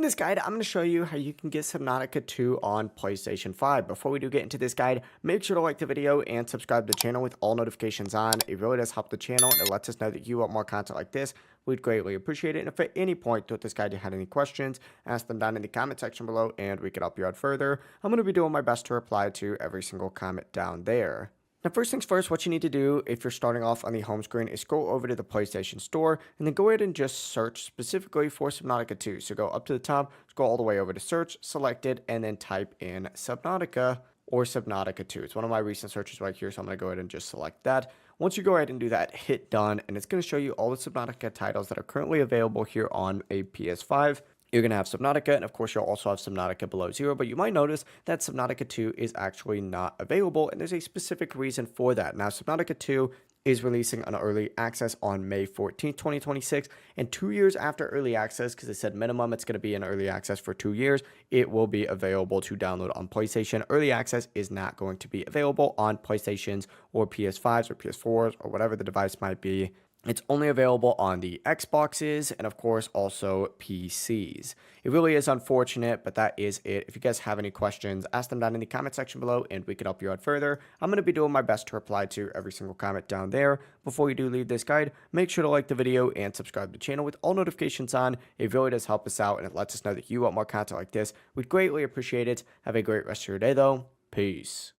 this guide, I'm going to show you how you can get Subnautica 2 on PlayStation 5. Before we do get into this guide, make sure to like the video and subscribe to the channel with all notifications on. It really does help the channel and it lets us know that you want more content like this. We'd greatly appreciate it. And if at any point throughout this guide you had any questions, ask them down in the comment section below and we could help you out further. I'm going to be doing my best to reply to every single comment down there. Now, first things first, what you need to do if you're starting off on the home screen is go over to the PlayStation Store and then go ahead and just search specifically for Subnautica 2. So go up to the top, go all the way over to search, select it, and then type in Subnautica or Subnautica 2. It's one of my recent searches right here, so I'm going to go ahead and just select that. Once you go ahead and do that, hit done, and it's going to show you all the Subnautica titles that are currently available here on a PS5. You're going to have Subnautica, and of course, you'll also have Subnautica Below Zero, but you might notice that Subnautica 2 is actually not available, and there's a specific reason for that. Now, Subnautica 2 is releasing on early access on May 14th, 2026, and 2 years after early access, because it said minimum it's going to be in early access for 2 years, it will be available to download on PlayStation. Early access is not going to be available on PlayStations or PS5s or PS4s or whatever the device might be. It's only available on the Xboxes and, of course, also PCs. It really is unfortunate, but that is it. If you guys have any questions, ask them down in the comment section below, and we can help you out further. I'm going to be doing my best to reply to every single comment down there. Before you do leave this guide, make sure to like the video and subscribe to the channel with all notifications on. It really does help us out, and it lets us know that you want more content like this. We'd greatly appreciate it. Have a great rest of your day, though. Peace.